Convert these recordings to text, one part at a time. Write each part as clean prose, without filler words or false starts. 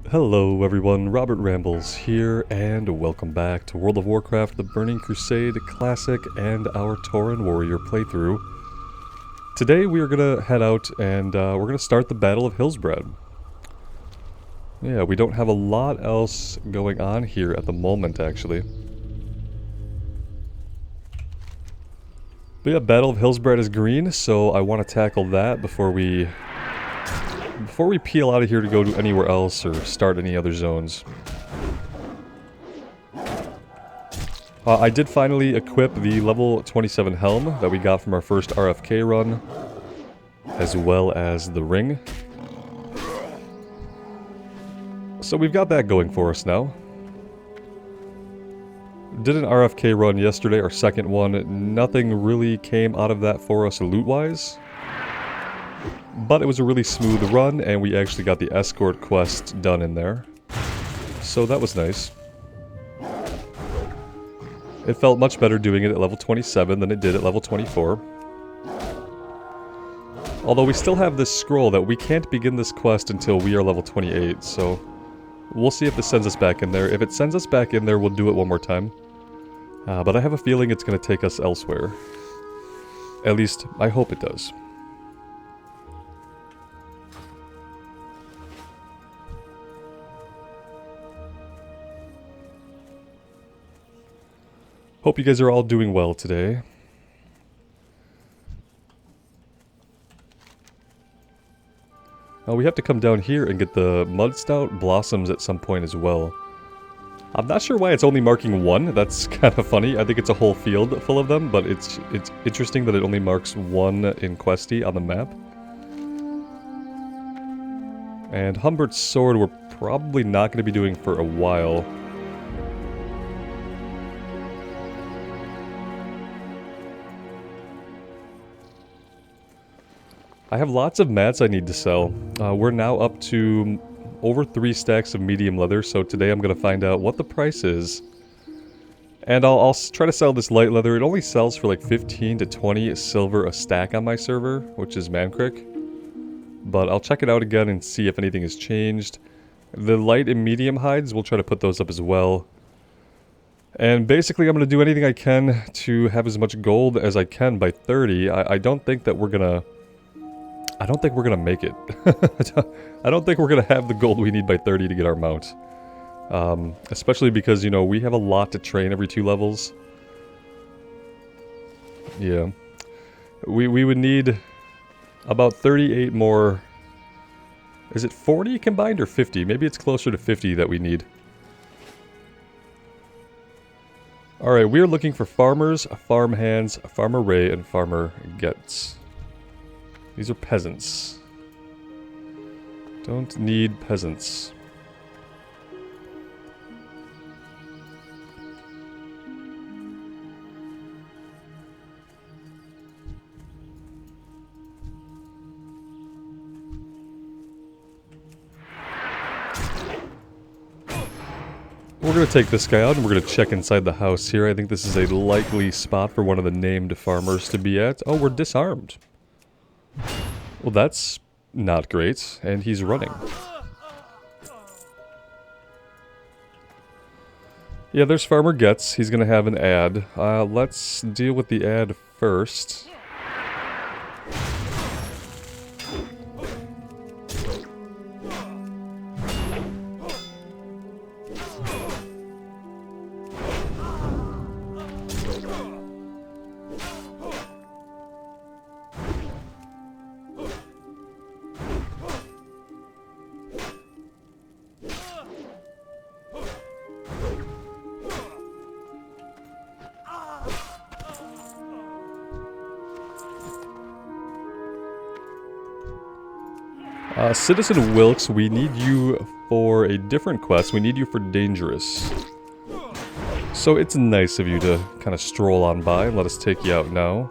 Hello everyone, Robert Rambles here, and welcome back to World of Warcraft, the Burning Crusade Classic, and our Tauren Warrior playthrough. Today we are going to head out and we're going to start the Battle of Hillsbrad. Yeah, we don't have a lot else going on here at the moment, actually. But yeah, Battle of Hillsbrad is green, so I want to tackle that before we peel out of here to go to anywhere else or start any other zones. I did finally equip the level 27 helm that we got from our first RFK run, as well as the ring. So we've got that going for us now. Did an RFK run yesterday, our second one. Nothing really came out of that for us loot-wise. But it was a really smooth run, and we actually got the escort quest done in there. So that was nice. It felt much better doing it at level 27 than it did at level 24. Although we still have this scroll that we can't begin this quest until we are level 28, so we'll see if this sends us back in there. If it sends us back in there, we'll do it one more time. But I have a feeling it's going to take us elsewhere. At least, I hope it does. Hope you guys are all doing well today. We have to come down here and get the Mud Stout Blossoms at some point as well. I'm not sure why it's only marking one. That's kind of funny. I think it's a whole field full of them, but it's interesting that it only marks one in Questie on the map. And Humbert's Sword we're probably not going to be doing for a while. I have lots of mats I need to sell. We're now up to over 3 stacks of medium leather, so today I'm going to find out what the price is. And I'll try to sell this light leather. It only sells for like 15 to 20 silver a stack on my server, which is Mancrick. But I'll check it out again and see if anything has changed. The light and medium hides, we'll try to put those up as well. And basically I'm going to do anything I can to have as much gold as I can by 30. I don't think that we're going to... I don't think we're going to make it. I don't think we're going to have the gold we need by 30 to get our mount. Especially because, you know, we have a lot to train every 2 levels. Yeah. We would need about 38 more... Is it 40 combined or 50? Maybe it's closer to 50 that we need. Alright, we are looking for farmers, farm hands, farmer Ray, and farmer Getz. These are peasants. Don't need peasants. We're going to take this guy out and we're going to check inside the house here. I think this is a likely spot for one of the named farmers to be at. Oh, we're disarmed. Well, that's not great, and he's running. Yeah, there's Farmer Getz. He's gonna have an ad. Let's deal with the ad first. Citizen Wilkes, we need you for a different quest. We need you for Dangerous. So it's nice of you to kind of stroll on by and let us take you out now.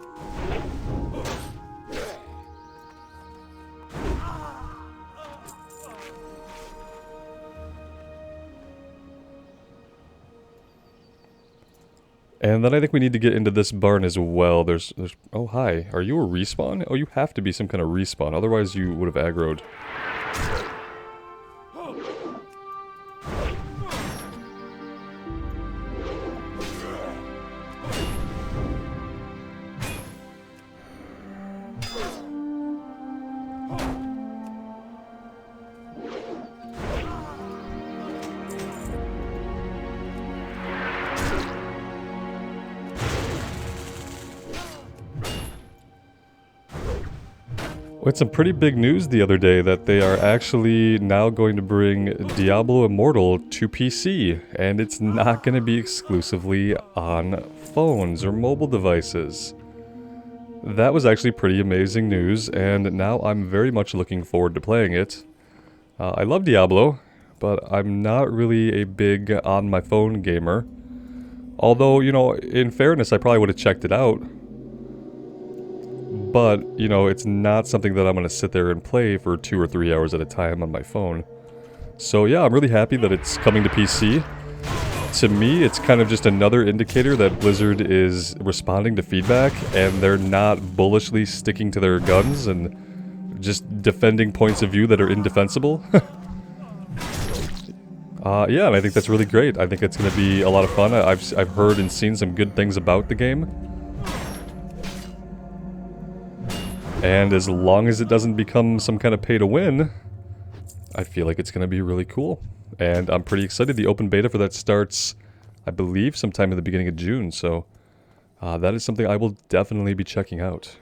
And then I think we need to get into this barn as well. There's... Oh, hi. Are you a respawn? Oh, you have to be some kind of respawn. Otherwise you would have aggroed. We had some pretty big news the other day that they are actually now going to bring Diablo Immortal to PC, and it's not going to be exclusively on phones or mobile devices. That was actually pretty amazing news, and now I'm very much looking forward to playing it. I love Diablo, but I'm not really a big on-my-phone gamer. Although, you know, in fairness, I probably would have checked it out. But, you know, it's not something that I'm going to sit there and play for 2 or 3 hours at a time on my phone. So yeah, I'm really happy that it's coming to PC. To me, it's kind of just another indicator that Blizzard is responding to feedback, and they're not bullishly sticking to their guns and just defending points of view that are indefensible. Yeah, and I think that's really great. I think it's going to be a lot of fun. I've heard and seen some good things about the game. And as long as it doesn't become some kind of pay-to-win, I feel like it's going to be really cool. And I'm pretty excited. The open beta for that starts, I believe, sometime in the beginning of June. So that is something I will definitely be checking out.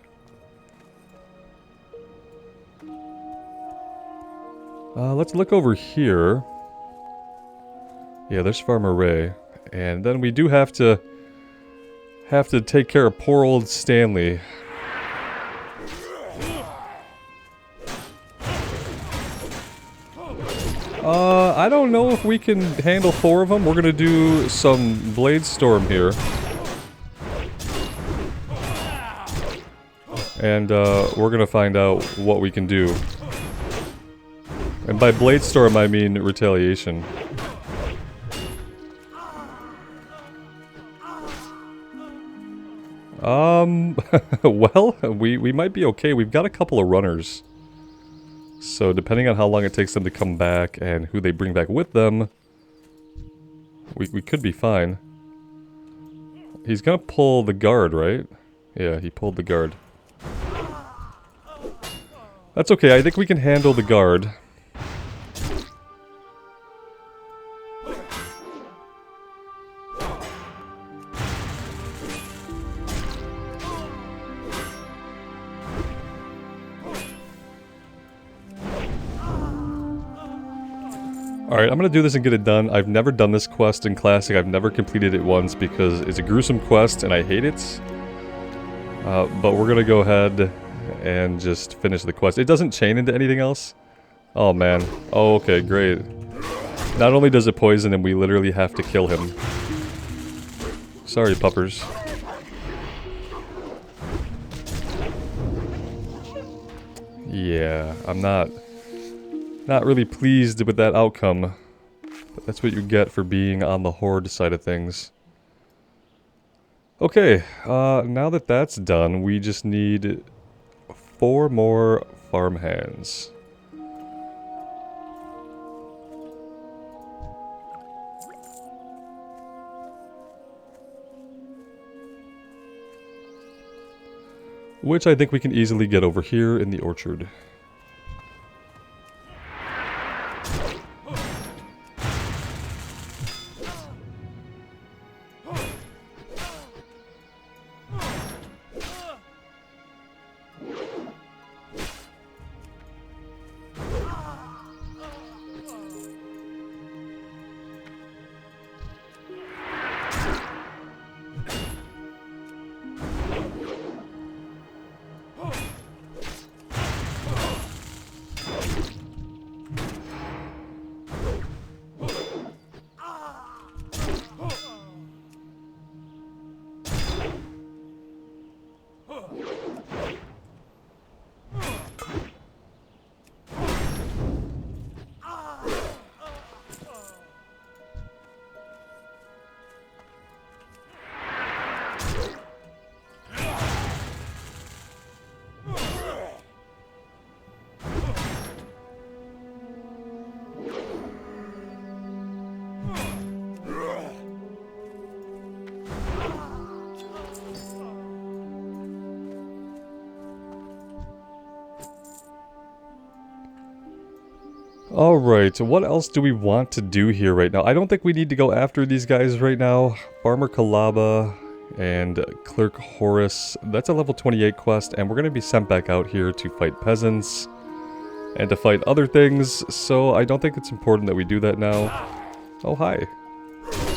Let's look over here. Yeah, there's Farmer Ray. And then we do have to take care of poor old Stanley. I don't know if we can handle 4 of them. We're gonna do some Blade Storm here. And, we're gonna find out what we can do. And by Blade Storm, I mean retaliation. Well, we might be okay. We've got a couple of runners. So depending on how long it takes them to come back and who they bring back with them, we could be fine. He's gonna pull the guard, right? Yeah, he pulled the guard. That's okay, I think we can handle the guard. Alright, I'm gonna do this and get it done. I've never done this quest in Classic. I've never completed it once because it's a gruesome quest and I hate it. But we're gonna go ahead and just finish the quest. It doesn't chain into anything else? Oh man. Oh, okay, great. Not only does it poison him, we literally have to kill him. Sorry, puppers. Yeah, I'm not really pleased with that outcome. But that's what you get for being on the Horde side of things. Okay, now that that's done, we just need 4 more farm hands. Which I think we can easily get over here in the orchard. Alright, what else do we want to do here right now? I don't think we need to go after these guys right now. Farmer Kalaba, And Clerk Horus, that's a level 28 quest, and we're going to be sent back out here to fight peasants and to fight other things, so I don't think it's important that we do that now. Oh, hi.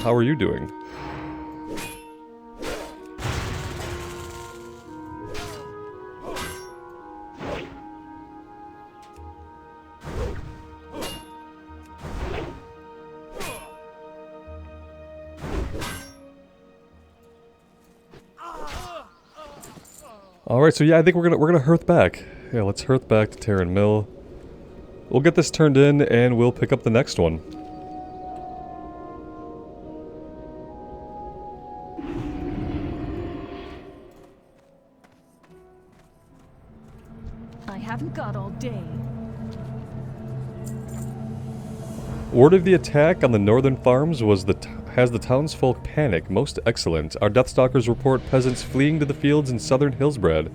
How are you doing? Alright, so yeah, I think we're gonna hearth back. Yeah, let's hearth back to Tauren Mill. We'll get this turned in and we'll pick up the next one. I haven't got all day. Word of the attack on the northern farms has the townsfolk panic. Most excellent. Our Deathstalkers report peasants fleeing to the fields in southern Hillsbrad.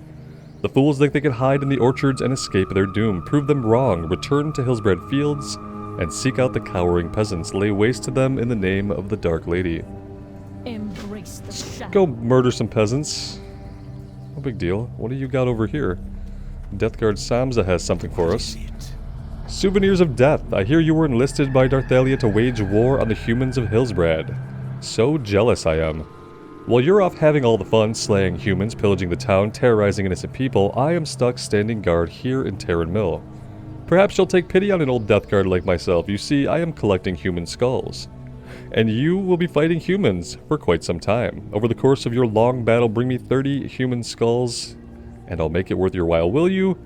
The fools think they can hide in the orchards and escape their doom. Prove them wrong. Return to Hillsbrad fields and seek out the cowering peasants. Lay waste to them in the name of the Dark Lady. Embrace the shadow. Go murder some peasants. No big deal. What do you got over here? Deathguard Samza has something for us. Souvenirs of Death. I hear you were enlisted by Darthalia to wage war on the humans of Hillsbrad. So jealous I am. While you're off having all the fun, slaying humans, pillaging the town, terrorizing innocent people, I am stuck standing guard here in Tauren Mill. Perhaps you'll take pity on an old Deathguard like myself. You see, I am collecting human skulls. And you will be fighting humans for quite some time. Over the course of your long battle, bring me 30 human skulls, and I'll make it worth your while, will you?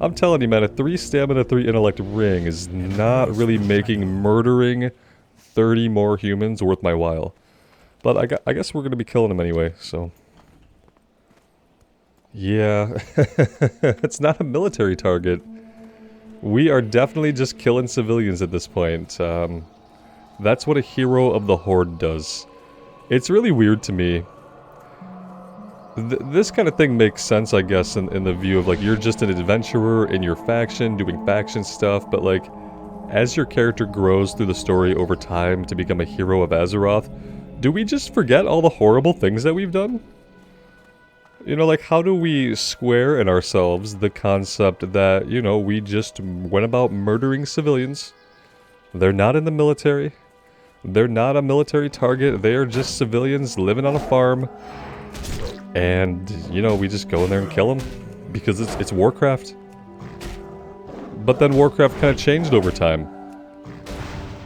I'm telling you, man, a 3 stamina, 3 intellect ring is not really making murdering 30 more humans worth my while. But I guess we're going to be killing them anyway, so... Yeah, it's not a military target. We are definitely just killing civilians at this point. That's what a hero of the Horde does. It's really weird to me. This kind of thing makes sense, I guess, in the view of, like, you're just an adventurer in your faction, doing faction stuff, but, like, as your character grows through the story over time to become a hero of Azeroth, do we just forget all the horrible things that we've done? You know, like, how do we square in ourselves the concept that, you know, we just went about murdering civilians? They're not in the military. They're not a military target. They are just civilians living on a farm. And, you know, we just go in there and kill them because it's Warcraft. But then Warcraft kind of changed over time.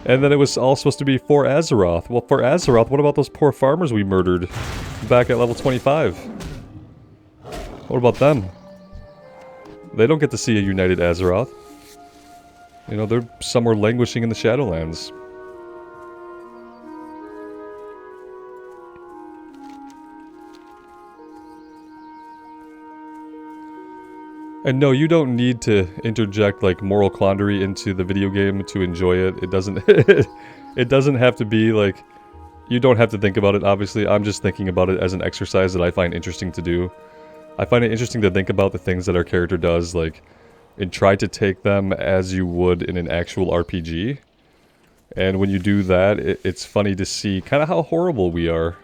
And then it was all supposed to be for Azeroth. Well, for Azeroth, what about those poor farmers we murdered back at level 25? What about them? They don't get to see a united Azeroth. You know, they're somewhere languishing in the Shadowlands. And no, you don't need to interject, like, moral quandary into the video game to enjoy it. It doesn't... it doesn't have to be, like... You don't have to think about it, obviously. I'm just thinking about it as an exercise that I find interesting to do. I find it interesting to think about the things that our character does, like... And try to take them as you would in an actual RPG. And when you do that, it's funny to see kind of how horrible we are.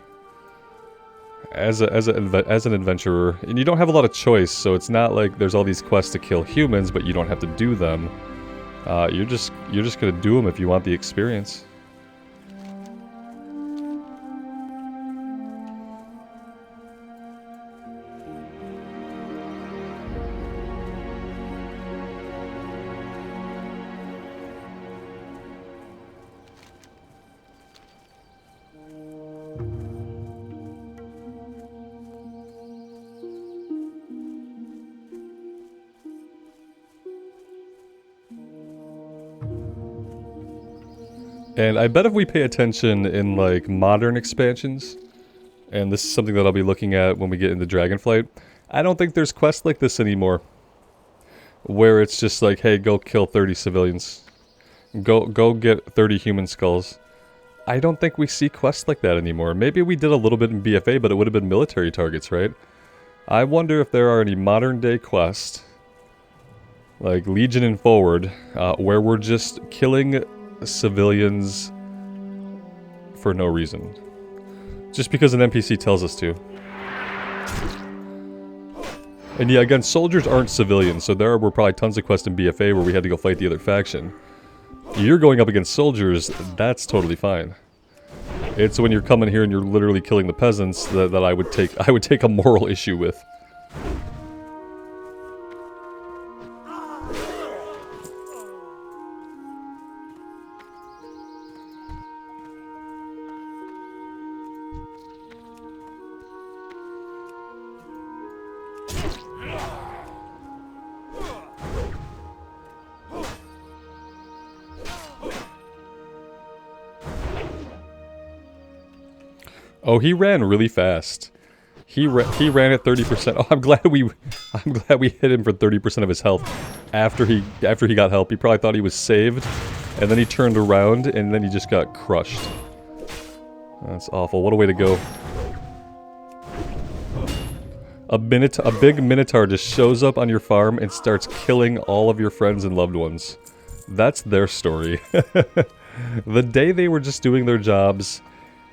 As an adventurer, and you don't have a lot of choice, so it's not like there's all these quests to kill humans, but you don't have to do them. You're just gonna do them if you want the experience. And I bet if we pay attention in, like, modern expansions, and this is something that I'll be looking at when we get into Dragonflight, I don't think there's quests like this anymore. Where it's just like, hey, go kill 30 civilians. Go get 30 human skulls. I don't think we see quests like that anymore. Maybe we did a little bit in BFA, but it would have been military targets, right? I wonder if there are any modern day quests, like Legion and Forward, where we're just killing civilians for no reason. Just because an NPC tells us to. And yeah, again, soldiers aren't civilians, so there were probably tons of quests in BFA where we had to go fight the other faction. You're going up against soldiers, that's totally fine. It's when you're coming here and you're literally killing the peasants that I would take a moral issue with. Oh, he ran really fast. He ran at 30%. Oh, I'm glad we hit him for 30% of his health after he got help. He probably thought he was saved, and then he turned around and then he just got crushed. That's awful. What a way to go. A big minotaur just shows up on your farm and starts killing all of your friends and loved ones. That's their story. The day they were just doing their jobs,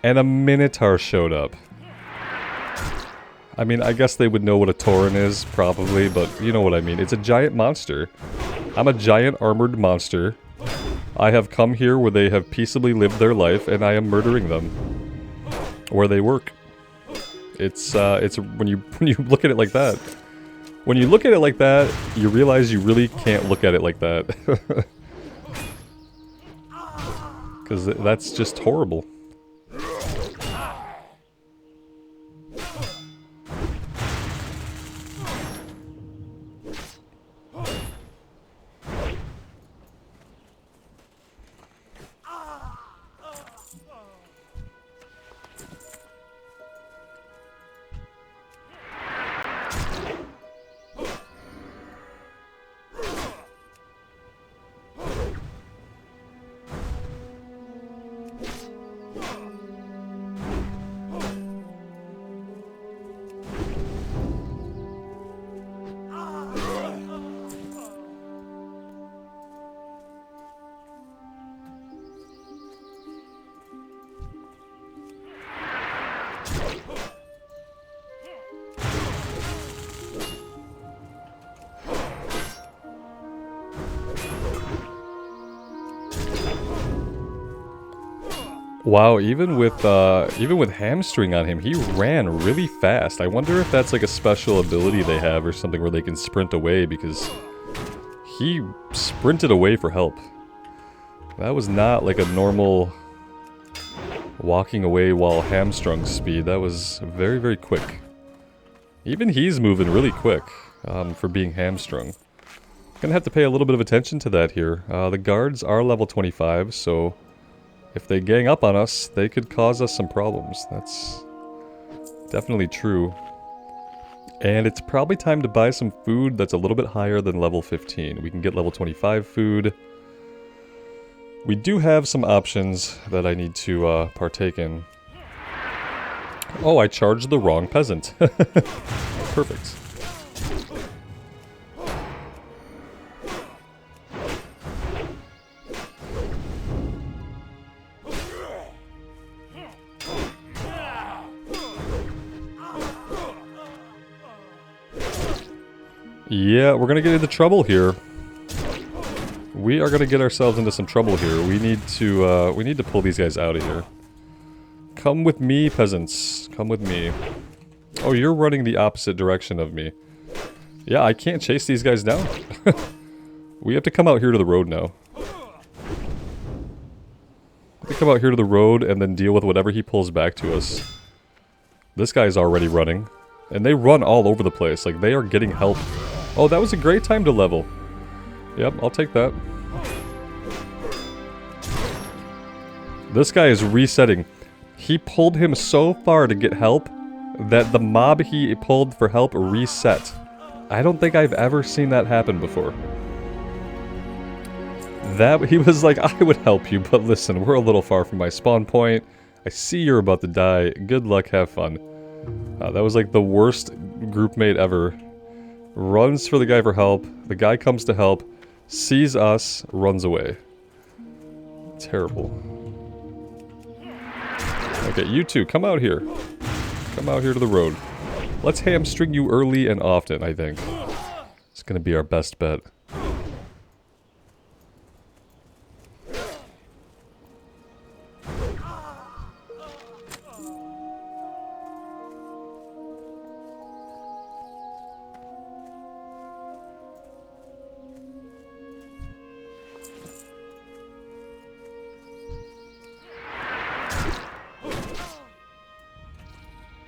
and a minotaur showed up. I mean, I guess they would know what a Tauren is, probably, but you know what I mean. It's a giant monster. I'm a giant armored monster. I have come here where they have peaceably lived their life, and I am murdering them. Where they work. It's when you look at it like that. When you look at it like that, you realize you really can't look at it like that. Because that's just horrible. Wow, even with hamstring on him, he ran really fast. I wonder if that's like a special ability they have or something where they can sprint away, because he sprinted away for help. That was not like a normal walking away while hamstrung speed. That was very, very quick. Even he's moving really quick for being hamstrung. Gonna have to pay a little bit of attention to that here. The guards are level 25, so if they gang up on us, they could cause us some problems. That's definitely true. And it's probably time to buy some food that's a little bit higher than level 15. We can get level 25 food. We do have some options that I need to partake in. Oh, I charged the wrong peasant. Perfect. Yeah, we're gonna get into trouble here. We are gonna get ourselves into some trouble here. We need to pull these guys out of here. Come with me, peasants. Come with me. Oh, you're running the opposite direction of me. Yeah, I can't chase these guys down. We have to come out here to the road now. We have to come out here to the road and then deal with whatever he pulls back to us. This guy's already running. And they run all over the place. Like, they are getting help. Oh, that was a great time to level. Yep, I'll take that. This guy is resetting. He pulled him so far to get help that the mob he pulled for help reset. I don't think I've ever seen that happen before. He was like, I would help you, but listen, we're a little far from my spawn point. I see you're about to die. Good luck, have fun. That was like the worst group mate ever. Runs for the guy for help. The guy comes to help. Sees us. Runs away. Terrible. Okay, you two, come out here. Come out here to the road. Let's hamstring you early and often, I think. It's gonna be our best bet.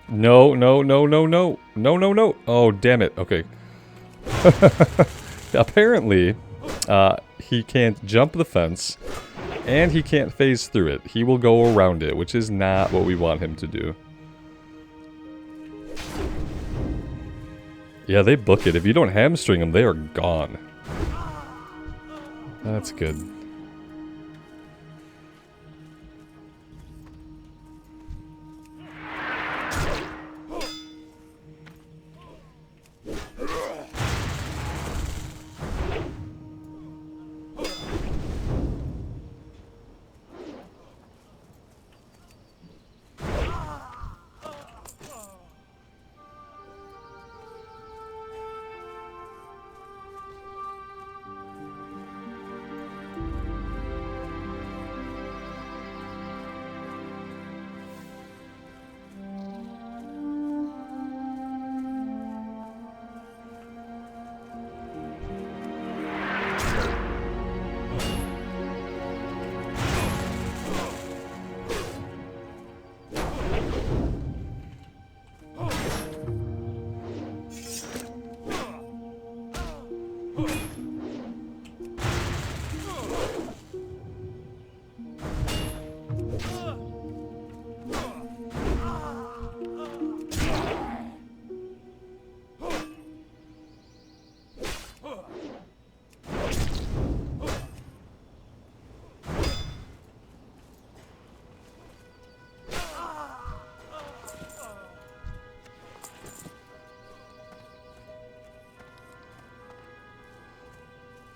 No, no, no, no, no. No, no, no. Oh, damn it. Okay. Apparently, he can't jump the fence, and he can't phase through it. He will go around it, which is not what we want him to do. Yeah, they book it. If you don't hamstring them, they are gone. That's good.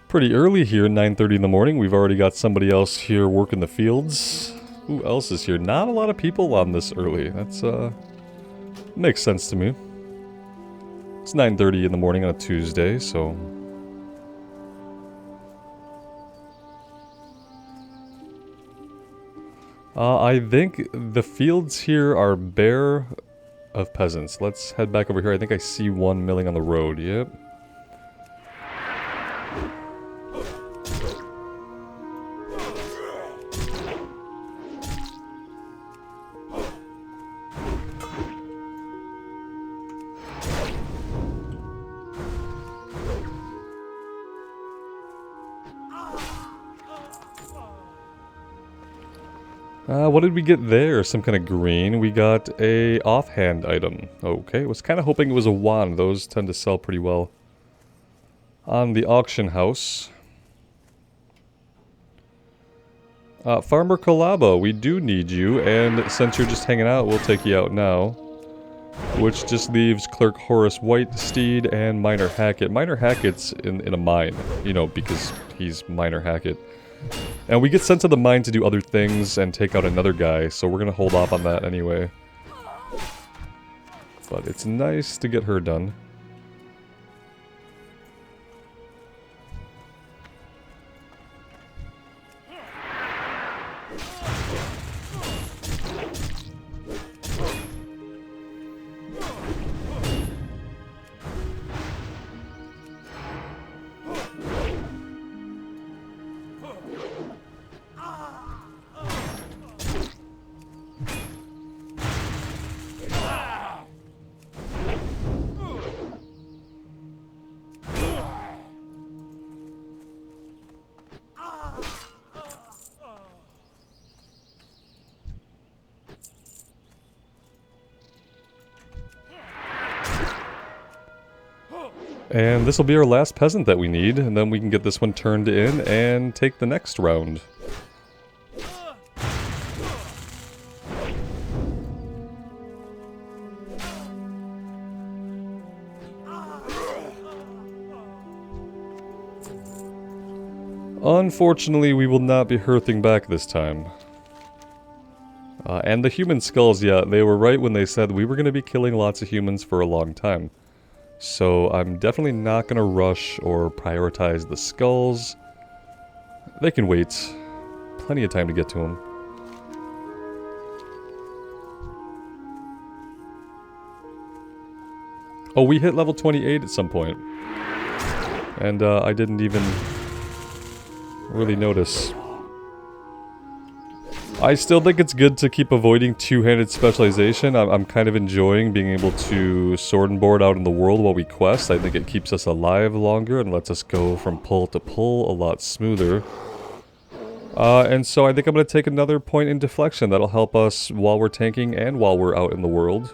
Pretty early here, 9:30 in the morning. We've already got somebody else here working the fields. Who else is here? Not a lot of people on this early. That's, makes sense to me. It's 9:30 in the morning on a Tuesday, so... I think the fields here are bare of peasants. Let's head back over here. I think I see one milling on the road. Yep. What did we get there? Some kind of green. We got a offhand item. Okay, was kind of hoping it was a wand. Those tend to sell pretty well on the auction house. Farmer Colabo, we do need you, and since you're just hanging out, we'll take you out now. Which just leaves Clerk Horace Whitesteed and Miner Hackett. Miner Hackett's in a mine, you know, because he's Miner Hackett. And we get sent to the mine to do other things and take out another guy, so we're gonna hold off on that anyway. But it's nice to get her done. And this will be our last peasant that we need, and then we can get this one turned in and take the next round. Unfortunately, we will not be hearthing back this time. And the human skulls, yeah, they were right when they said we were going to be killing lots of humans for a long time. So I'm definitely not going to rush or prioritize the skulls. They can wait. Plenty of time to get to them. Oh, we hit level 28 at some point. And I didn't even really notice. I still think it's good to keep avoiding two-handed specialization. I'm kind of enjoying being able to sword and board out in the world while we quest. I think it keeps us alive longer and lets us go from pull to pull a lot smoother. And so I think I'm going to take another point in deflection. That'll help us while we're tanking and while we're out in the world.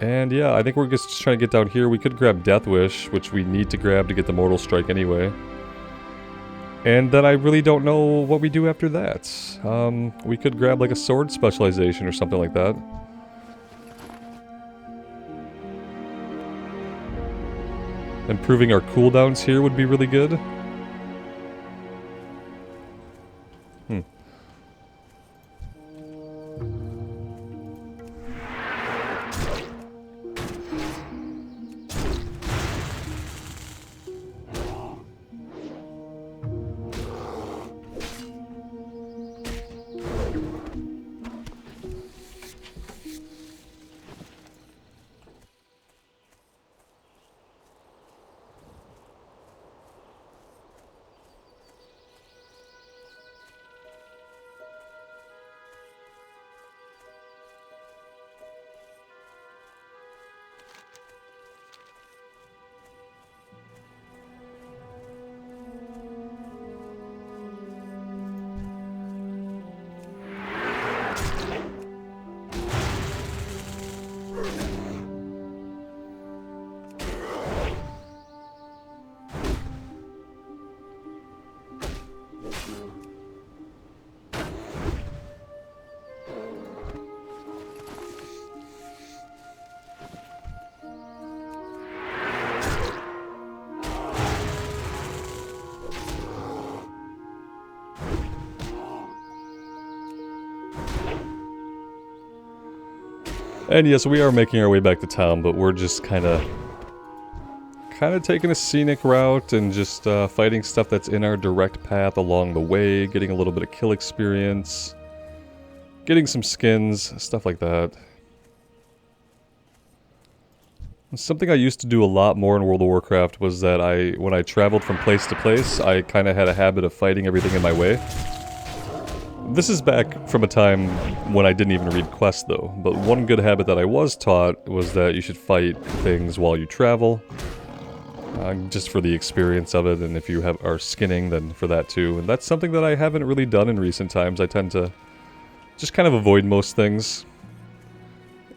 And yeah, I think we're just trying to get down here. We could grab Death Wish, which we need to grab to get the Mortal Strike anyway. And then I really don't know what we do after that. We could grab like a sword specialization or something like that. Improving our cooldowns here would be really good. And yes, we are making our way back to town, but we're just kind of taking a scenic route and just fighting stuff that's in our direct path along the way, getting a little bit of kill experience, getting some skins, stuff like that. Something I used to do a lot more in World of Warcraft was that when I traveled from place to place, I kind of had a habit of fighting everything in my way. This is back from a time when I didn't even read quests though, but one good habit that I was taught was that you should fight things while you travel. Just for the experience of it, and if you are skinning, then for that too. And that's something that I haven't really done in recent times. I tend to just kind of avoid most things.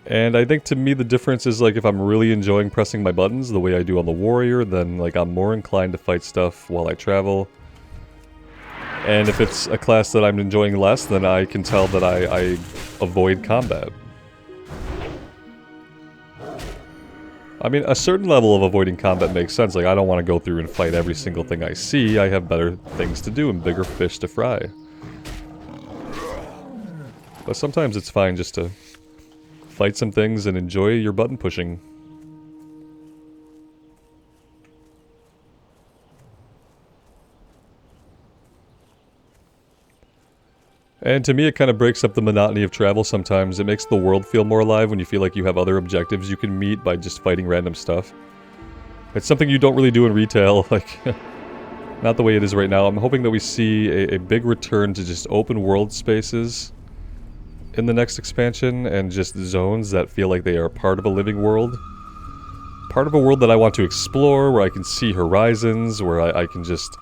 And I think to me the difference is like if I'm really enjoying pressing my buttons the way I do on the Warrior, then like I'm more inclined to fight stuff while I travel. And if it's a class that I'm enjoying less, then I can tell that I avoid combat. I mean, a certain level of avoiding combat makes sense. Like, I don't want to go through and fight every single thing I see. I have better things to do and bigger fish to fry. But sometimes it's fine just to fight some things and enjoy your button pushing. And to me, it kind of breaks up the monotony of travel sometimes. It makes the world feel more alive when you feel like you have other objectives you can meet by just fighting random stuff. It's something you don't really do in retail, like, not the way it is right now. I'm hoping that we see a big return to just open world spaces in the next expansion, and just zones that feel like they are part of a living world. Part of a world that I want to explore, where I can see horizons, where I can just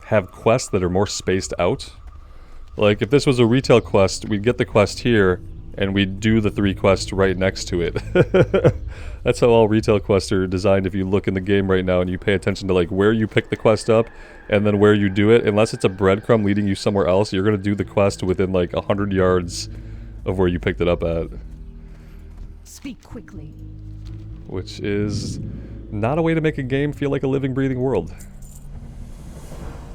have quests that are more spaced out. Like, if this was a retail quest, we'd get the quest here, and we'd do the 3 quests right next to it. That's how all retail quests are designed. If you look in the game right now and you pay attention to, like, where you pick the quest up, and then where you do it, unless it's a breadcrumb leading you somewhere else, you're gonna do the quest within, like, 100 yards of where you picked it up at. Speak quickly. Which is not a way to make a game feel like a living, breathing world.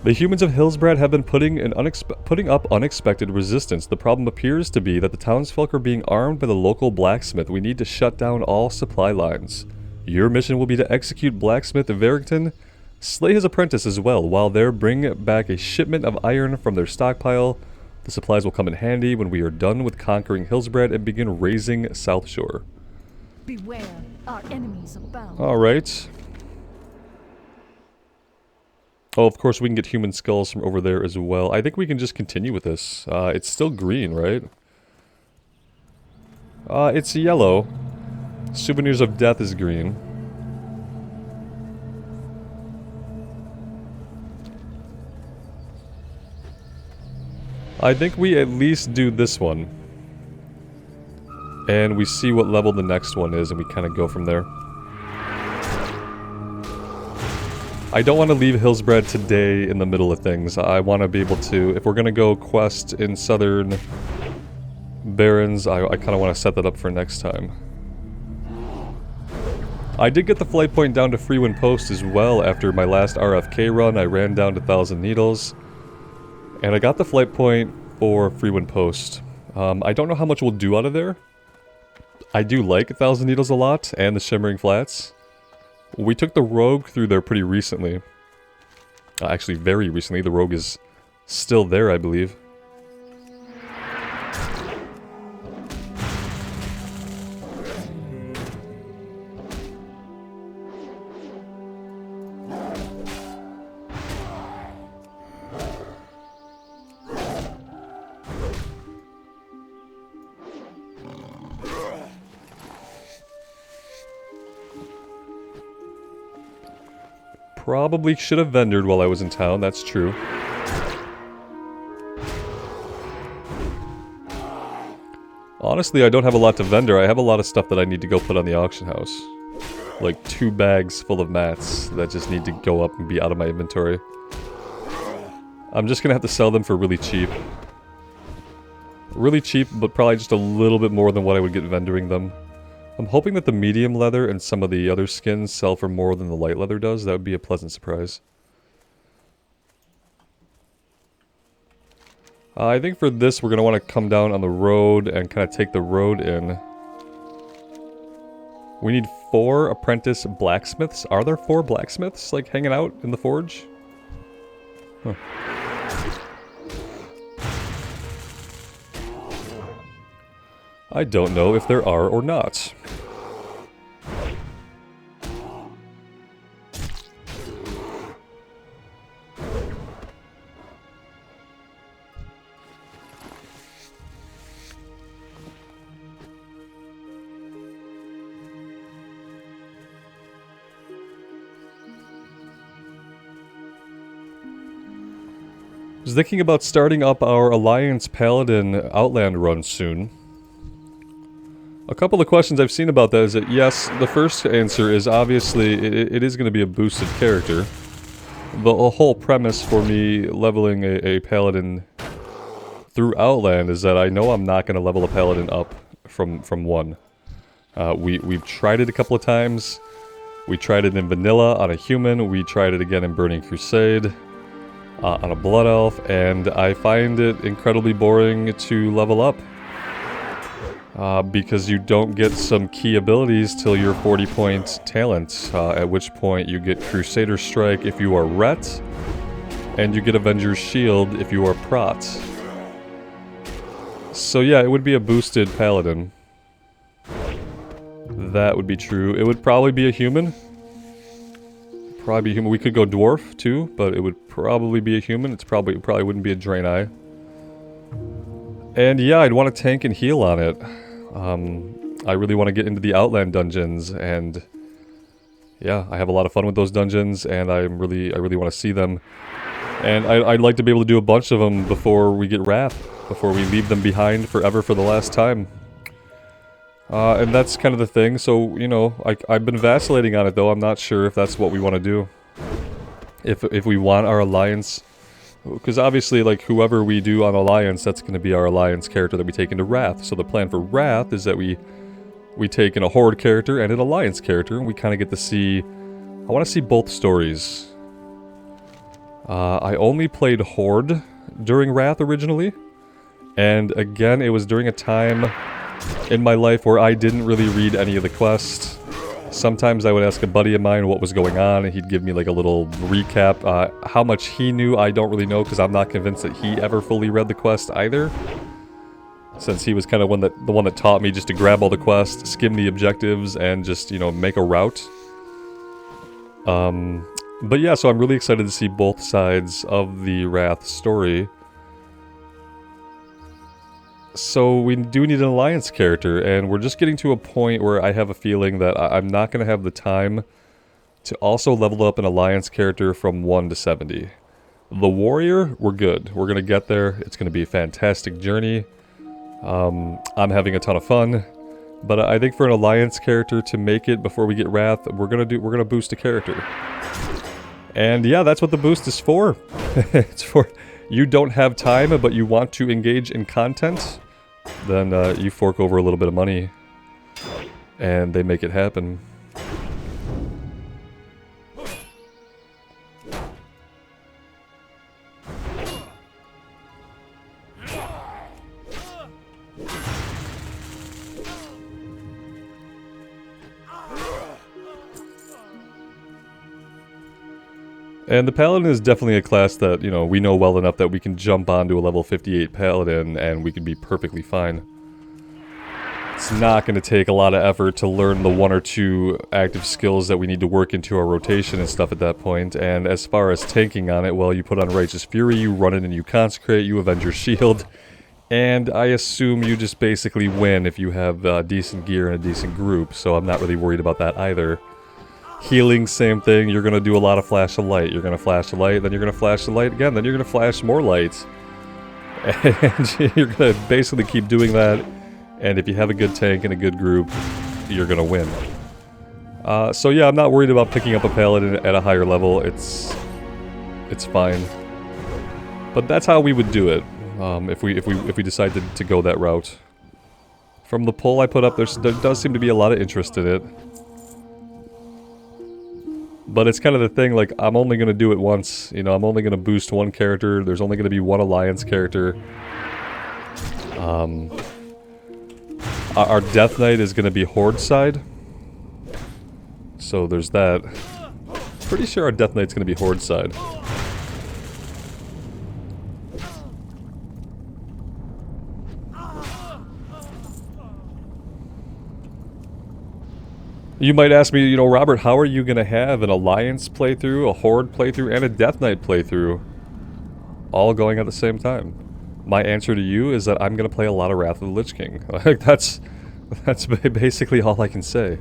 The humans of Hillsbrad have been putting up unexpected resistance. The problem appears to be that the townsfolk are being armed by the local blacksmith. We need to shut down all supply lines. Your mission will be to execute Blacksmith Verrington, slay his apprentice as well. While there, bring back a shipment of iron from their stockpile. The supplies will come in handy when we are done with conquering Hillsbrad and begin raising South Shore. Beware, our enemies abound. Alright. Oh, of course we can get human skulls from over there as well. I think we can just continue with this. It's still green, right? It's yellow. Souvenirs of Death is green. I think we at least do this one. And we see what level the next one is and we kind of go from there. I don't want to leave Hillsbrad today in the middle of things. I want to be able to, if we're going to go quest in Southern Barrens, I kind of want to set that up for next time. I did get the flight point down to Freewind Post as well after my last RFK run. I ran down to Thousand Needles. And I got the flight point for Freewind Post. I don't know how much we'll do out of there. I do like Thousand Needles a lot, and the Shimmering Flats. We took the Rogue through there pretty recently. Actually, very recently. The Rogue is still there, I believe. Probably should have vendored while I was in town, that's true. Honestly, I don't have a lot to vendor. I have a lot of stuff that I need to go put on the auction house. Like 2 bags full of mats that just need to go up and be out of my inventory. I'm just gonna have to sell them for really cheap. Really cheap, but probably just a little bit more than what I would get vendoring them. I'm hoping that the medium leather and some of the other skins sell for more than the light leather does. That would be a pleasant surprise. I think for this we're going to want to come down on the road and kind of take the road in. We need 4 apprentice blacksmiths. Are there 4 blacksmiths, like, hanging out in the forge? Huh. I don't know if there are or not. I was thinking about starting up our Alliance Paladin Outland run soon. A couple of questions I've seen about that is that, yes, the first answer is obviously it is going to be a boosted character. The whole premise for me leveling a Paladin through Outland is that I know I'm not going to level a Paladin up from 1. We've tried it a couple of times. We tried it in Vanilla on a human. We tried it again in Burning Crusade on a Blood Elf, and I find it incredibly boring to level up. Because you don't get some key abilities till your 40-point talent, at which point you get Crusader Strike if you are Ret, and you get Avenger's Shield if you are Prot. So yeah, it would be a boosted Paladin. That would be true. It would probably be a human. Probably be human. We could go Dwarf too, but it would probably be a human. It probably wouldn't be a Draenei. And yeah, I'd want to tank and heal on it. I really want to get into the Outland Dungeons, and yeah, I have a lot of fun with those dungeons, and I really want to see them. And I'd like to be able to do a bunch of them before we get Wrath, before we leave them behind forever for the last time. And that's kind of the thing, so, you know, I've been vacillating on it though. I'm not sure if that's what we want to do. If we want our Alliance... Because obviously, like, whoever we do on Alliance, that's going to be our Alliance character that we take into Wrath. So the plan for Wrath is that we take in a Horde character and an Alliance character, and we kind of get to see... I want to see both stories. I only played Horde during Wrath originally. And again, it was during a time in my life where I didn't really read any of the quests. Sometimes I would ask a buddy of mine what was going on, and he'd give me like a little recap. How much he knew, I don't really know, because I'm not convinced that he ever fully read the quest either. Since he was kind of the one that taught me just to grab all the quests, skim the objectives, and just, you know, make a route. But yeah, so I'm really excited to see both sides of the Wrath story. So we do need an alliance character, and we're just getting to a point where I have a feeling that I'm not going to have the time to also level up an alliance character from 1 to 70. The warrior, we're good. We're going to get there. It's going to be a fantastic journey. I'm having a ton of fun. But I think for an alliance character to make it before we get Wrath, we're gonna boost a character. And yeah, that's what the boost is for. It's for you don't have time, but you want to engage in content. Then you fork over a little bit of money, and they make it happen. And the Paladin is definitely a class that, you know, we know well enough that we can jump onto a level 58 Paladin and we can be perfectly fine. It's not going to take a lot of effort to learn the 1 or 2 active skills that we need to work into our rotation and stuff at that point. And as far as tanking on it, well, you put on Righteous Fury, you run in and you consecrate, you avenge your shield. And I assume you just basically win if you have decent gear and a decent group, so I'm not really worried about that either. Healing, same thing. You're going to do a lot of flash of light. You're going to flash the light, then you're going to flash the light again, then you're going to flash more light. And you're going to basically keep doing that. And if you have a good tank and a good group, you're going to win. So yeah, I'm not worried about picking up a Paladin at a higher level. It's fine. But that's how we would do it, if we decide to go that route. From the poll I put up, there does seem to be a lot of interest in it. But it's kind of the thing, like, I'm only going to do it once. You know, I'm only going to boost one character. There's only going to be one alliance character. Our Death Knight is going to be Horde side. So there's that. Pretty sure our Death Knight's going to be Horde side. You might ask me, you know, Robert, how are you going to have an Alliance playthrough, a Horde playthrough, and a Death Knight playthrough all going at the same time? My answer to you is that I'm going to play a lot of Wrath of the Lich King. Like, that's basically all I can say.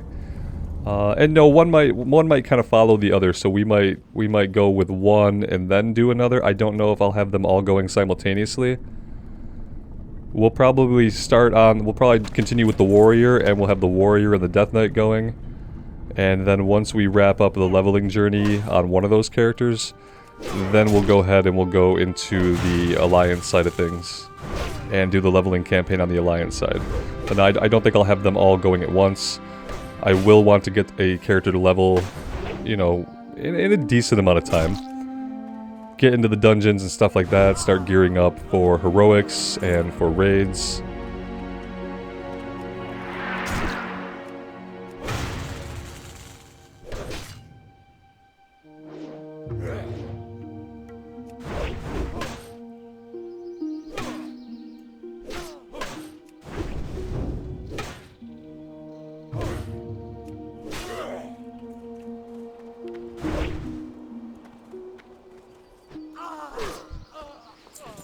And no, one might kind of follow the other, so we might go with one and then do another. I don't know if I'll have them all going simultaneously. We'll probably continue with the Warrior, and we'll have the Warrior and the Death Knight going. And then once we wrap up the leveling journey on one of those characters, then we'll go ahead and we'll go into the Alliance side of things and do the leveling campaign on the Alliance side. And I don't think I'll have them all going at once. I will want to get a character to level, you know, in a decent amount of time. Get into the dungeons and stuff like that, start gearing up for heroics and for raids.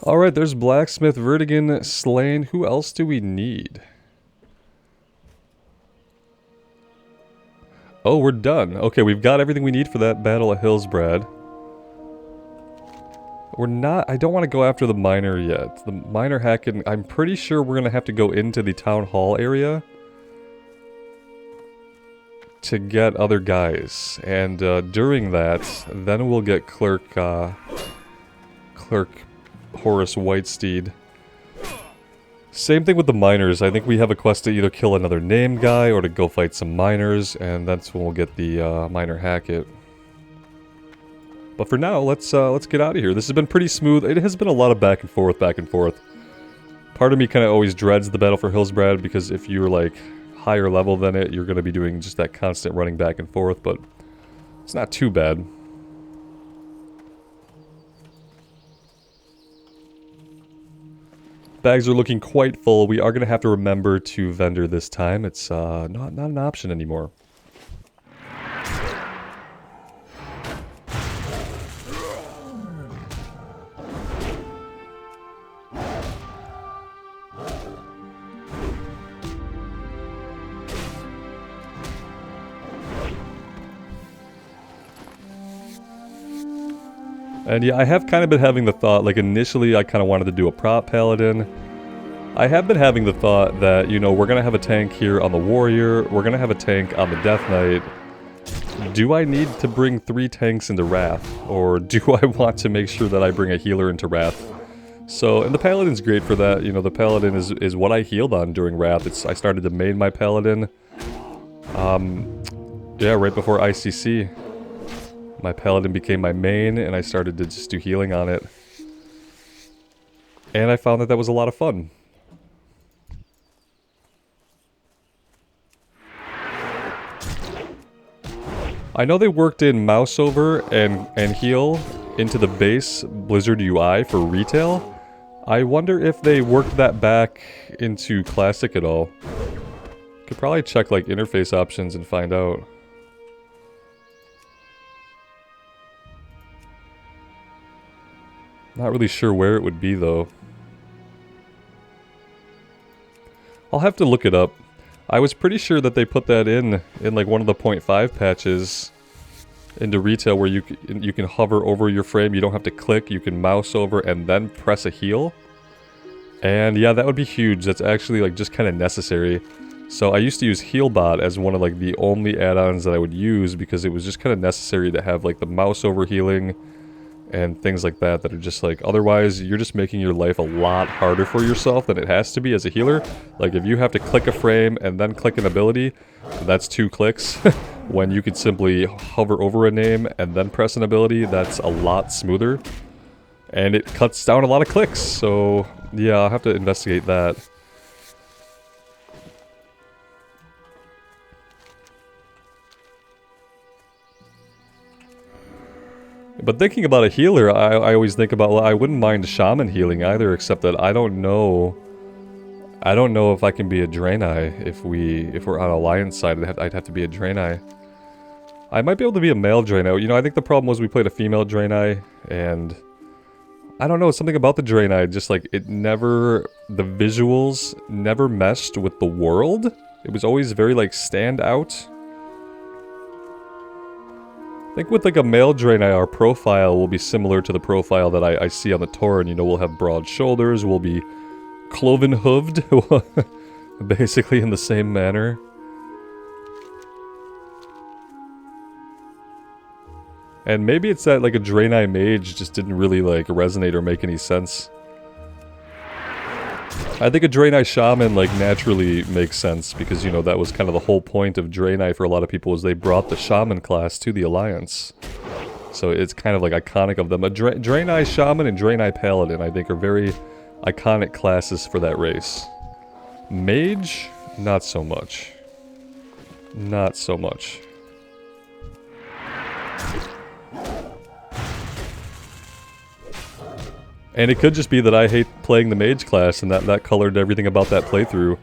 Alright, there's Blacksmith, Vertigan, slain. Who else do we need? Oh, we're done. Okay, we've got everything we need for that Battle of Hillsbrad. We're not... I don't want to go after the miner yet. The miner hacking... I'm pretty sure we're going to have to go into the town hall area to get other guys. And during that, then we'll get Clerk Horace Whitesteed. Same thing with the miners. I think we have a quest to either kill another name guy or to go fight some miners, and that's when we'll get the miner hacket. But for now, let's get out of here. This has been pretty smooth. It has been a lot of back and forth, back and forth. Part of me kind of always dreads the Battle for Hillsbrad, because if you're like higher level than it, you're going to be doing just that constant running back and forth, but it's not too bad. Bags are looking quite full. We are going to have to remember to vendor this time. It's not an option anymore. And yeah, I have kind of been having the thought, like initially I kind of wanted to do a prop paladin. I have been having the thought that, you know, we're going to have a tank here on the warrior, we're going to have a tank on the death knight. Do I need to bring 3 tanks into Wrath? Or do I want to make sure that I bring a healer into Wrath? So, and the paladin's great for that. You know, the paladin is what I healed on during Wrath. I started to main my paladin. Yeah, right before ICC. My paladin became my main, and I started to just do healing on it. And I found that that was a lot of fun. I know they worked in mouse over and heal into the base Blizzard UI for retail. I wonder if they worked that back into Classic at all. Could probably check like interface options and find out. Not really sure where it would be, though. I'll have to look it up. I was pretty sure that they put that in like one of the 0.5 patches into retail, where you can hover over your frame. You don't have to click. You can mouse over and then press a heal. And yeah, that would be huge. That's actually like just kind of necessary. So I used to use Healbot as one of like the only add-ons that I would use, because it was just kind of necessary to have like the mouse over healing and things like that are just like, otherwise you're just making your life a lot harder for yourself than it has to be as a healer. Like if you have to click a frame and then click an ability, that's 2 clicks. When you could simply hover over a name and then press an ability, that's a lot smoother. And it cuts down a lot of clicks, so yeah, I'll have to investigate that. But thinking about a healer, I always think about, well, I wouldn't mind shaman healing either, except that I don't know if I can be a Draenei. If we're on Alliance side, I'd have to be a Draenei. I might be able to be a male Draenei. You know, I think the problem was we played a female Draenei, and I don't know, something about the Draenei, just like, the visuals never meshed with the world. It was always very, like, stand out. I think with like a male Draenei, our profile will be similar to the profile that I see on the Tauren. You know, we'll have broad shoulders, we'll be cloven hooved, basically in the same manner. And maybe it's that like a Draenei Mage just didn't really like resonate or make any sense. I think a Draenei Shaman like naturally makes sense, because you know that was kind of the whole point of Draenei for a lot of people, was they brought the Shaman class to the Alliance. So it's kind of like iconic of them. A Draenei Shaman and Draenei Paladin, I think, are very iconic classes for that race. Mage, not so much. Not so much. And it could just be that I hate playing the Mage class, and that colored everything about that playthrough.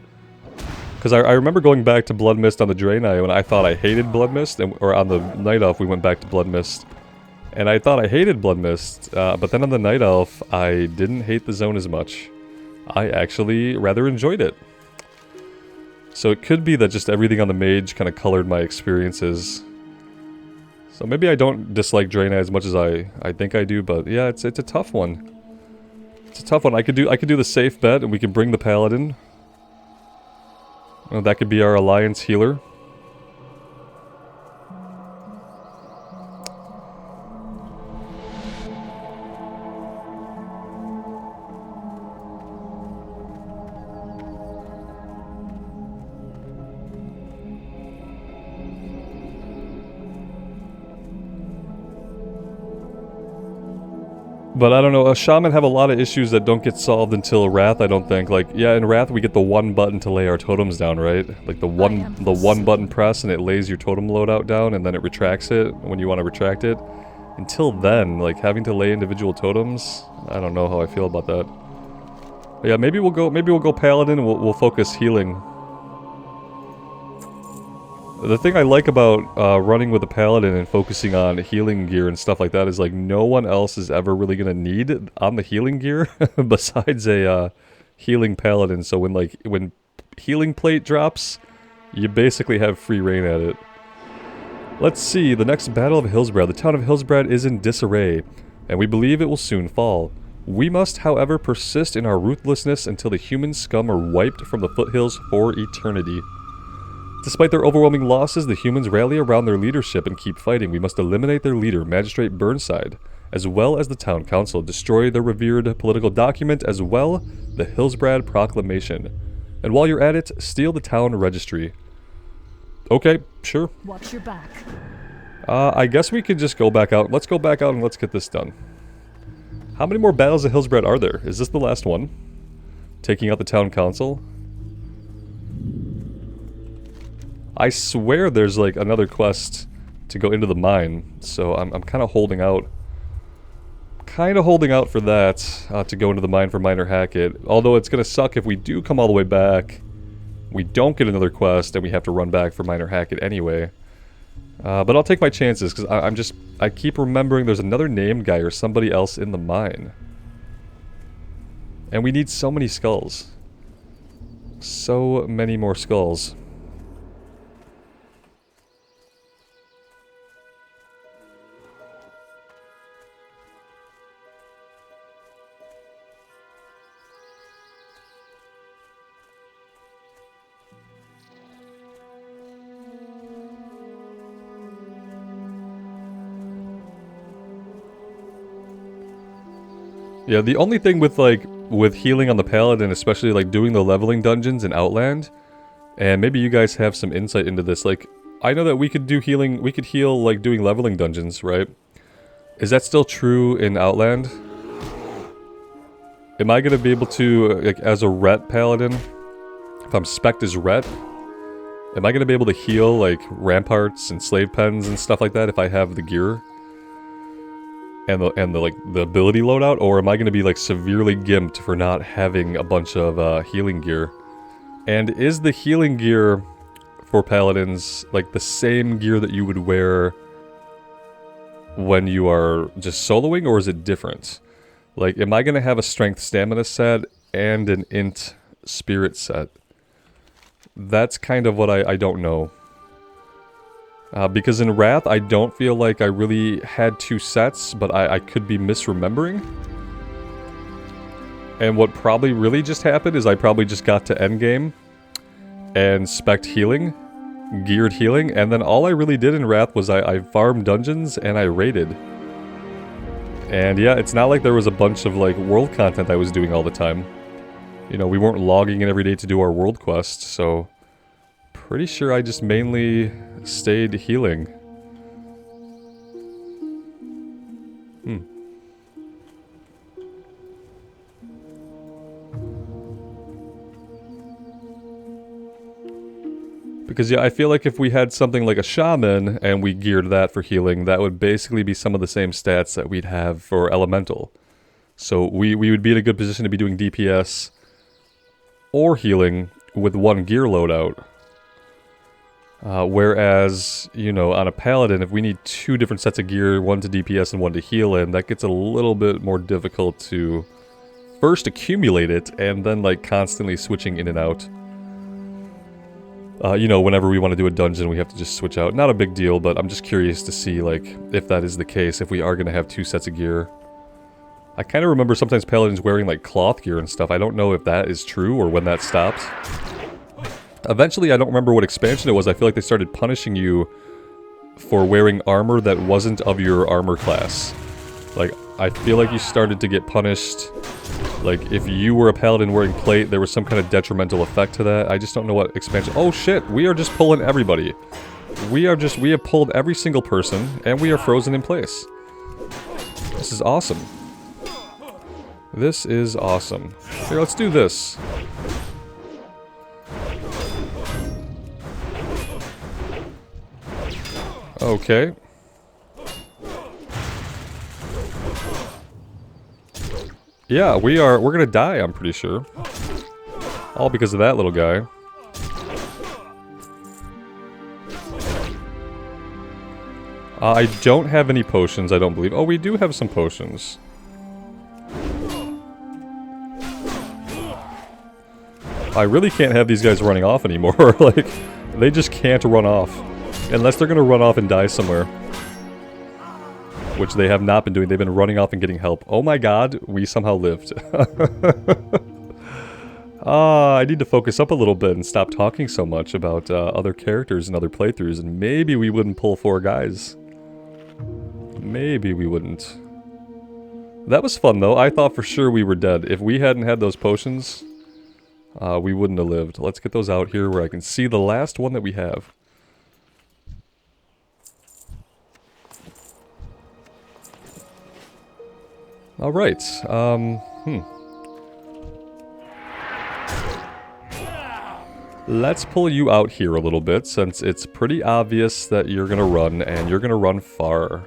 Because I remember going back to Blood Mist on the Draenei when I thought I hated Blood Mist, or on the Night Elf we went back to Blood Mist. And I thought I hated Blood Mist, but then on the Night Elf I didn't hate the zone as much. I actually rather enjoyed it. So it could be that just everything on the Mage kind of colored my experiences. So maybe I don't dislike Draenei as much as I think I do, but yeah, it's a tough one. It's a tough one. I could do the safe bet, and we can bring the Paladin. That could be our Alliance healer. But I don't know, a shaman have a lot of issues that don't get solved until Wrath, I don't think. Like, yeah, in Wrath we get the one button to lay our totems down, right? Like the one button press and it lays your totem loadout down and then it retracts it when you want to retract it. Until then, like having to lay individual totems, I don't know how I feel about that. But yeah, maybe we'll go Paladin and we'll focus healing. The thing I like about running with a Paladin and focusing on healing gear and stuff like that is like no one else is ever really going to need on the healing gear besides a healing Paladin. So when healing plate drops, you basically have free reign at it. Let's see, the next Battle of Hillsbrad. The town of Hillsbrad is in disarray, and we believe it will soon fall. We must, however, persist in our ruthlessness until the human scum are wiped from the foothills for eternity. Despite their overwhelming losses, the humans rally around their leadership and keep fighting. We must eliminate their leader, Magistrate Burnside, as well as the town council, destroy the revered political document, as well the Hillsbrad Proclamation. And while you're at it, steal the town registry. Okay, sure. Watch your back. I guess we could just go back out. Let's go back out and let's get this done. How many more battles of Hillsbrad are there? Is this the last one? Taking out the town council? I swear there's like another quest to go into the mine, so I'm kind of holding out. Kind of holding out for that, to go into the mine for Minor Hackett. Although it's going to suck if we do come all the way back, we don't get another quest, and we have to run back for Minor Hackett anyway. But I'll take my chances, because I keep remembering there's another named guy or somebody else in the mine. And we need so many skulls. So many more skulls. Yeah, the only thing with healing on the Paladin, especially like doing the leveling dungeons in Outland, and maybe you guys have some insight into this, like, I know that we could do healing, we could heal like doing leveling dungeons, right? Is that still true in Outland? Am I gonna be able to, like, as a Ret Paladin, if I'm spec'd as Ret, am I gonna be able to heal like ramparts and slave pens and stuff like that if I have the gear? And the ability loadout, or am I going to be like severely gimped for not having a bunch of healing gear? And is the healing gear for paladins like the same gear that you would wear when you are just soloing, or is it different? Like, am I going to have a strength stamina set and an int spirit set? That's kind of what I don't know. Because in Wrath, I don't feel like I really had two sets, but I could be misremembering. And what probably really just happened is I probably just got to endgame and spec'd healing, geared healing, and then all I really did in Wrath was I farmed dungeons and I raided. And yeah, it's not like there was a bunch of like world content I was doing all the time. You know, we weren't logging in every day to do our world quest, so pretty sure I just mainly stayed healing. Because yeah, I feel like if we had something like a shaman and we geared that for healing, that would basically be some of the same stats that we'd have for elemental. So we would be in a good position to be doing DPS or healing with one gear loadout. Whereas, you know, on a paladin, if we need two different sets of gear, one to DPS and one to heal in, that gets a little bit more difficult to first accumulate it and then like constantly switching in and out. You know, whenever we want to do a dungeon, we have to just switch out. Not a big deal, but I'm just curious to see, like, if that is the case, if we are going to have two sets of gear. I kind of remember sometimes paladins wearing, like, cloth gear and stuff. I don't know if that is true or when that stopped. Eventually, I don't remember what expansion it was. I feel like they started punishing you for wearing armor that wasn't of your armor class. Like, I feel like you started to get punished. Like, if you were a paladin wearing plate, there was some kind of detrimental effect to that. I just don't know what expansion... Oh shit, we are just pulling everybody. We have pulled every single person, and we are frozen in place. This is awesome. This is awesome. Here, let's do this. Okay. Yeah, we're gonna die, I'm pretty sure. All because of that little guy. I don't have any potions, I don't believe. Oh, we do have some potions. I really can't have these guys running off anymore. Like, they just can't run off. Unless they're gonna run off and die somewhere. Which they have not been doing. They've been running off and getting help. Oh my god, we somehow lived. I need to focus up a little bit and stop talking so much about other characters and other playthroughs, and maybe we wouldn't pull 4 guys. Maybe we wouldn't. That was fun though. I thought for sure we were dead. If we hadn't had those potions, we wouldn't have lived. Let's get those out here where I can see the last one that we have. Alright, let's pull you out here a little bit, since it's pretty obvious that you're gonna run, and you're gonna run far.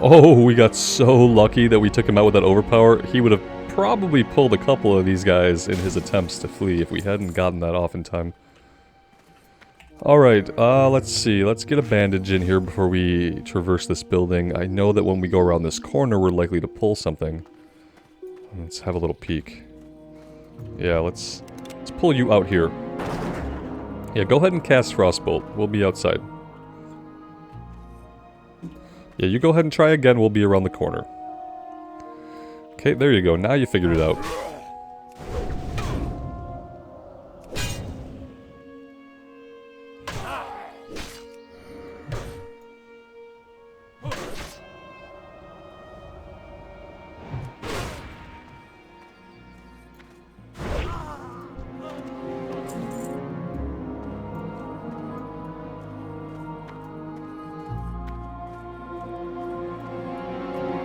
Oh, we got so lucky that we took him out with that overpower. He would have probably pulled a couple of these guys in his attempts to flee if we hadn't gotten that off in time. Alright, let's see. Let's get a bandage in here before we traverse this building. I know that when we go around this corner, we're likely to pull something. Let's have a little peek. Yeah, let's pull you out here. Yeah, go ahead and cast Frostbolt. We'll be outside. Yeah, you go ahead and try again, we'll be around the corner. Okay, there you go, now you figured it out.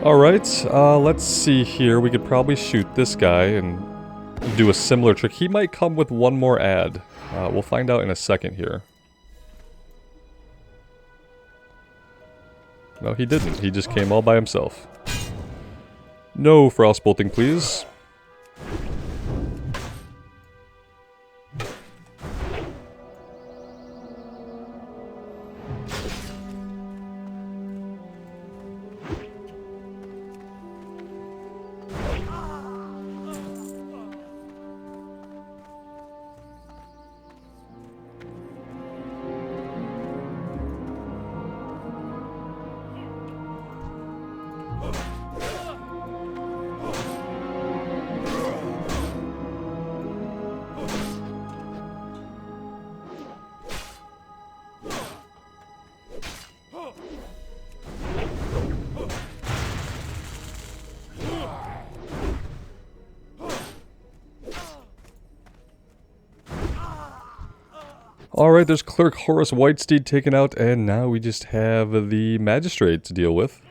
Alright, let's see here. We could probably shoot this guy and do a similar trick. He might come with one more add. We'll find out in a second here. No, he didn't. He just came all by himself. No frostbolting, please. Alright, there's Clerk Horace Whitesteed taken out, and now we just have the Magistrate to deal with.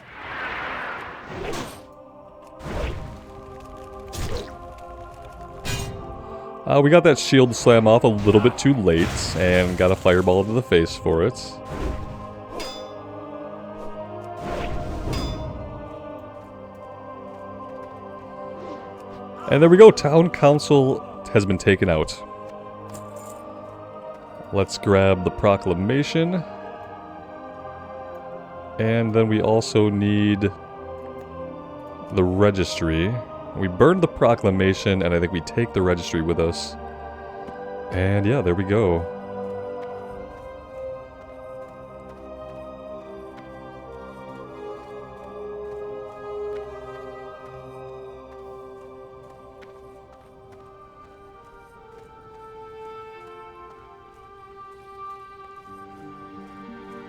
We got that shield slam off a little bit too late, and got a fireball to the face for it. And there we go, Town Council has been taken out. Let's grab the proclamation. And then we also need the registry. We burned the proclamation, and I think we take the registry with us. And yeah, there we go.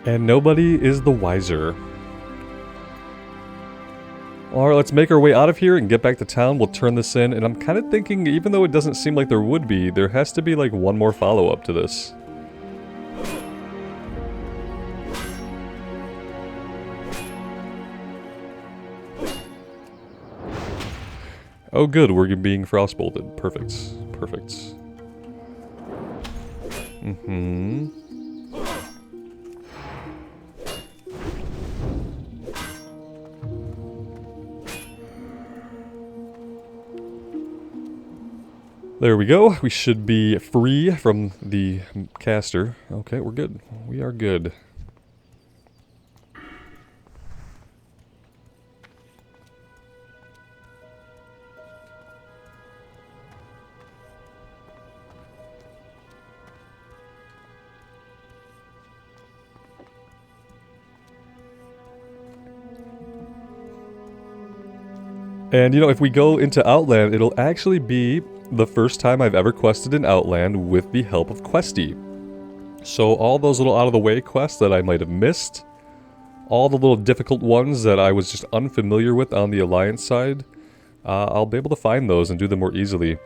And nobody is the wiser. Alright, let's make our way out of here and get back to town. We'll turn this in, and I'm kind of thinking, even though it doesn't seem like there would be, there has to be like one more follow-up to this. Oh good, we're being frostbolted. Perfect. Perfect. Mm-hmm. There we go. We should be free from the caster. Okay, we're good. We are good. And you know, if we go into Outland, it'll actually be the first time I've ever quested in Outland with the help of Questie. So all those little out-of-the-way quests that I might have missed, all the little difficult ones that I was just unfamiliar with on the Alliance side, I'll be able to find those and do them more easily.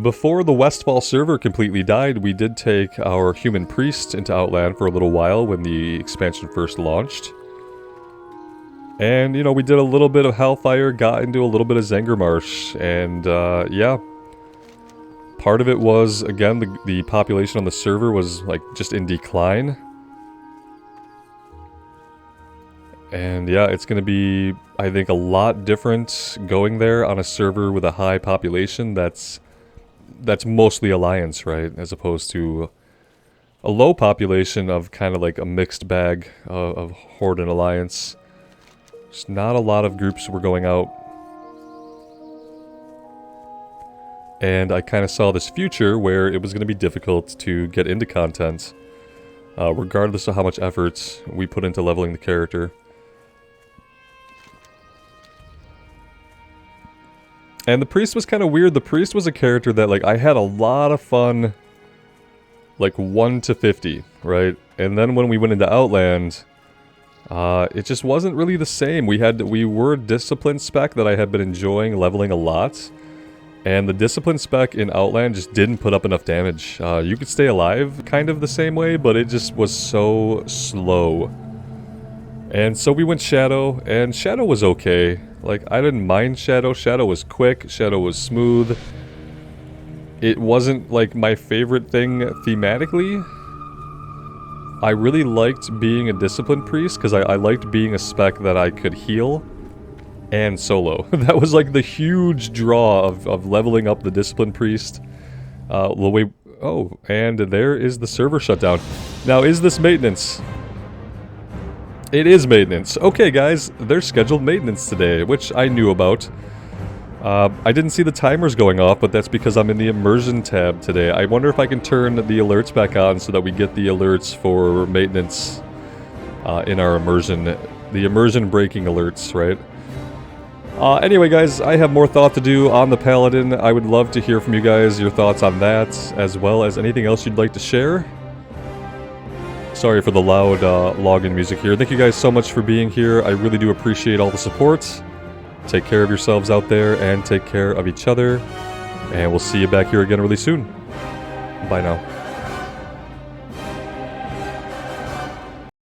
Before the Westfall server completely died, we did take our human priest into Outland for a little while when the expansion first launched. And, you know, we did a little bit of Hellfire, got into a little bit of Zengermarsh, and, yeah. Part of it was, again, the population on the server was, like, just in decline. And, yeah, it's gonna be, I think, a lot different going there on a server with a high population that's mostly Alliance, right? As opposed to a low population of kind of like a mixed bag of Horde and Alliance. There's not a lot of groups were going out. And I kind of saw this future where it was going to be difficult to get into content, regardless of how much effort we put into leveling the character. And the priest was kind of weird. The priest was a character that, like, I had a lot of fun, like, 1 to 50, right? And then when we went into Outland, it just wasn't really the same. We were a discipline spec that I had been enjoying leveling a lot. And the discipline spec in Outland just didn't put up enough damage. You could stay alive kind of the same way, but it just was so slow. And so we went Shadow, and Shadow was okay. Like, I didn't mind Shadow. Shadow was quick. Shadow was smooth. It wasn't, like, my favorite thing thematically. I really liked being a discipline priest, because I liked being a spec that I could heal and solo. That was like the huge draw of leveling up the discipline priest. Oh, and there is the server shutdown. Now, is this maintenance? It is maintenance. Okay, guys, there's scheduled maintenance today, which I knew about. I didn't see the timers going off, but that's because I'm in the immersion tab today. I wonder if I can turn the alerts back on so that we get the alerts for maintenance in our immersion. The immersion breaking alerts, right? Anyway, guys, I have more thought to do on the Paladin. I would love to hear from you guys, your thoughts on that, as well as anything else you'd like to share. Sorry for the loud login music here. Thank you guys so much for being here. I really do appreciate all the support. Take care of yourselves out there, and take care of each other. And we'll see you back here again really soon. Bye now.